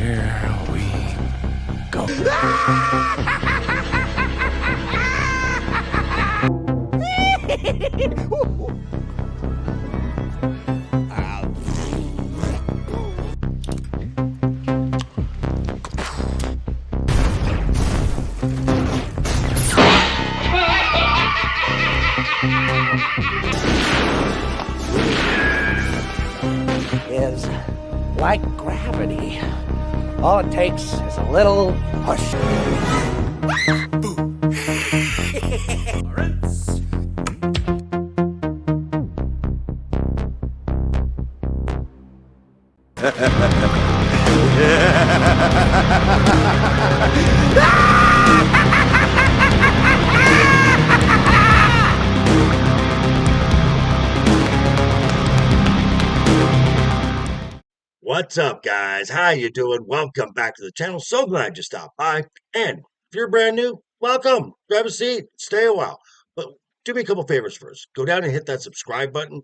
Here we go. Is like gravity. All it takes is a little push. What's up, guys? How you doing? Welcome back to the channel. So glad you stopped by. And if you're brand new, welcome. Grab a seat. Stay a while. But do me a couple favors first. Go down and hit that subscribe button.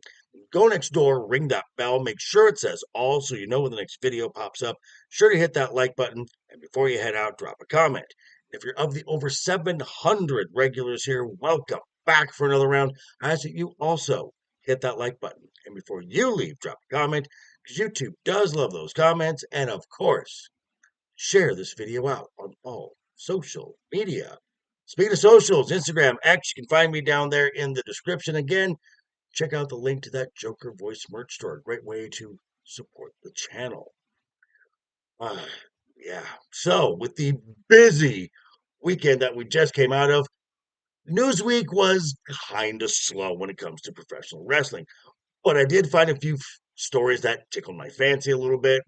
Go next door, ring that bell. Make sure it says all so you know when the next video pops up. Sure to hit that like button. And before you head out, drop a comment. If you're of the over 700 regulars here, welcome back for another round. I ask that you also hit that like button. And before you leave, drop a comment. YouTube does love those comments, and of course, share this video out on all social media. Speaking of socials, Instagram, X, you can find me down there in the description. Again, check out the link to that Joker Voice merch store. A great way to support the channel. Yeah, so with the busy weekend that we just came out of, Newsweek was kind of slow when it comes to professional wrestling. But I did find a few stories that tickled my fancy a little bit.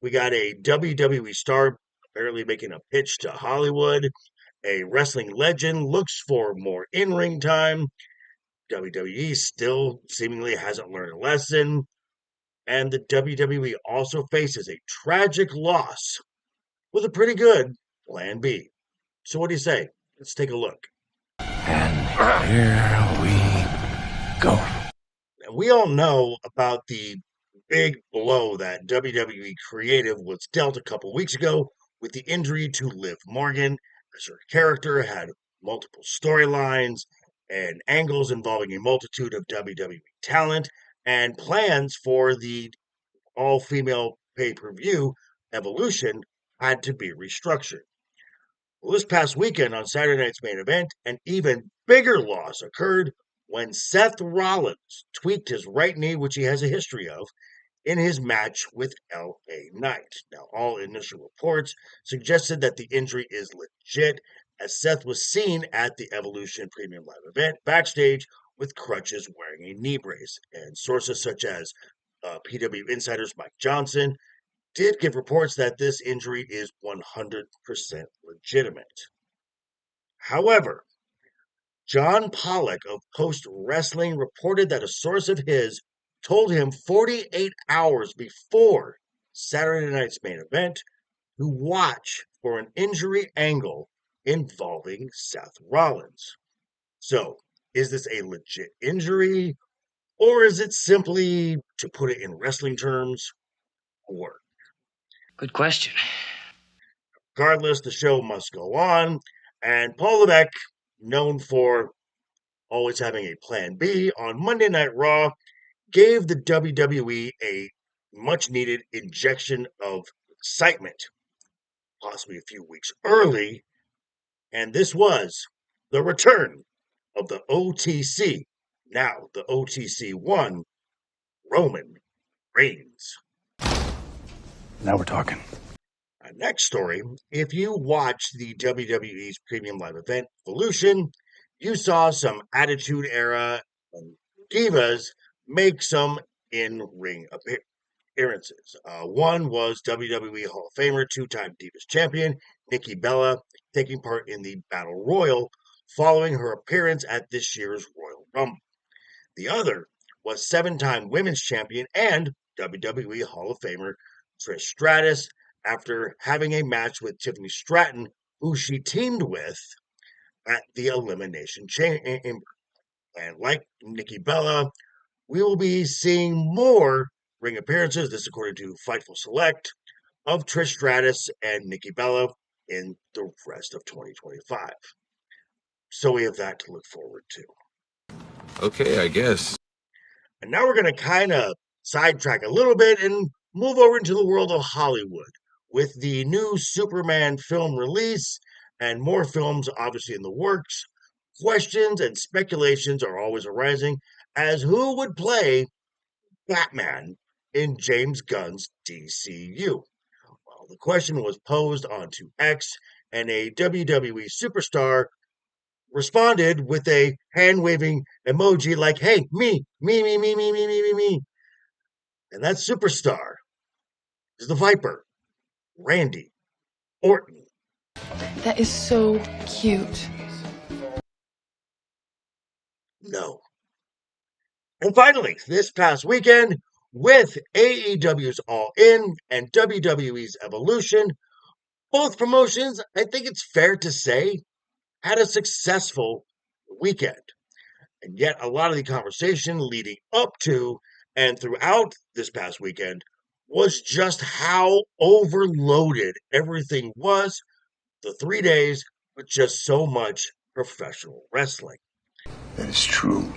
We got a WWE star apparently making a pitch to Hollywood. A wrestling legend looks for more in-ring time. WWE still seemingly hasn't learned a lesson. And the WWE also faces a tragic loss with a pretty good plan B. So what do you say? Let's take a look. And here we go. And we all know about the big blow that WWE Creative was dealt a couple weeks ago with the injury to Liv Morgan, as her character had multiple storylines and angles involving a multitude of WWE talent, and plans for the all-female pay-per-view Evolution had to be restructured. Well, this past weekend on Saturday night's main event, an even bigger loss occurred when Seth Rollins tweaked his right knee, which he has a history of, in his match with LA Knight. Now, all initial reports suggested that the injury is legit, as Seth was seen at the Evolution Premium Live event backstage with crutches wearing a knee brace. And sources such as PW Insider's Mike Johnson did give reports that this injury is 100% legitimate. However, John Pollock of Post Wrestling reported that a source of his told him 48 hours before Saturday night's main event to watch for an injury angle involving Seth Rollins. So, is this a legit injury, or is it simply, to put it in wrestling terms, work? Good question. Regardless, the show must go on, and Paul Levesque, known for always having a plan B, on Monday Night Raw, gave the WWE a much-needed injection of excitement, possibly a few weeks early, and this was the return of the OTC, now the OTC1, Roman Reigns. Now we're talking. Our next story, if you watched the WWE's Premium Live event, Evolution, you saw some Attitude Era and Divas make some in-ring appearances. One was WWE Hall of Famer, two-time Divas champion, Nikki Bella, taking part in the Battle Royal following her appearance at this year's Royal Rumble. The other was seven-time Women's Champion and WWE Hall of Famer Trish Stratus after having a match with Tiffany Stratton, who she teamed with at the Elimination Chamber. And like Nikki Bella, we will be seeing more ring appearances, this according to Fightful Select, of Trish Stratus and Nikki Bella in the rest of 2025. So we have that to look forward to. Okay, I guess. And now we're going to kind of sidetrack a little bit and move over into the world of Hollywood with the new Superman film release and more films obviously in the works. Questions and speculations are always arising as who would play Batman in James Gunn's DCU. Well, the question was posed onto X, and a WWE superstar responded with a hand waving emoji like, hey, me. And that superstar is the Viper, Randy Orton. That is so cute. No. And finally, this past weekend, with AEW's All In and WWE's Evolution, both promotions, I think it's fair to say, had a successful weekend. And yet, a lot of the conversation leading up to and throughout this past weekend was just how overloaded everything was the 3 days with just so much professional wrestling. That is true.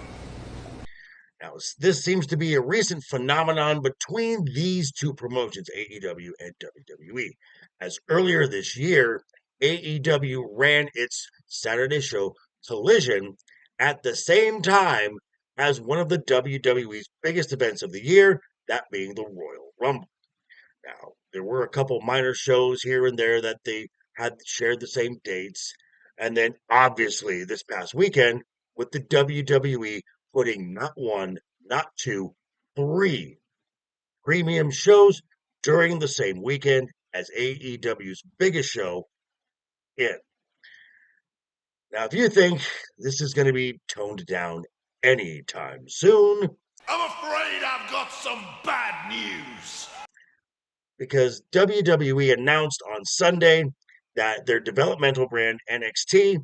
Now, this seems to be a recent phenomenon between these two promotions, AEW and WWE, as earlier this year, AEW ran its Saturday show Collision at the same time as one of the WWE's biggest events of the year, that being the Royal Rumble. Now, there were a couple minor shows here and there that they had shared the same dates, and then obviously this past weekend with the WWE putting not one, not two, three premium shows during the same weekend as AEW's biggest show in. Now, if you think this is going to be toned down anytime soon, I'm afraid I've got some bad news. because WWE announced on Sunday that their developmental brand NXT,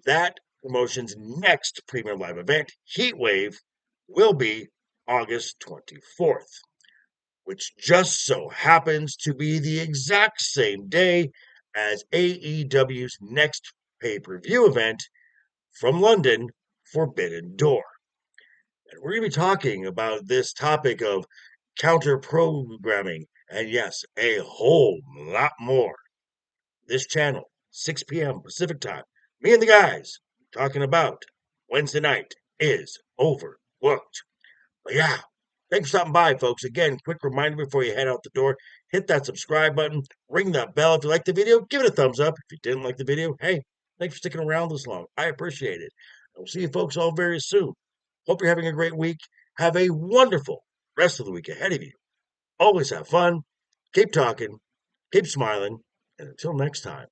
that promotion's next premium live event, Heatwave, will be August 24th, which just so happens to be the exact same day as AEW's next pay-per-view event from London, Forbidden Door. And we're going to be talking about this topic of counter-programming and, yes, a whole lot more. This channel, 6 p.m. Pacific time. Me and the guys talking about Wednesday night is overbooked. But yeah, thanks for stopping by, folks. Again, quick reminder before you head out the door, hit that subscribe button, ring that bell. If you liked the video, give it a thumbs up. If you didn't like the video, hey, thanks for sticking around this long. I appreciate it. I'll see you folks all very soon. Hope you're having a great week. Have a wonderful rest of the week ahead of you. Always have fun. Keep talking. Keep smiling. And until next time.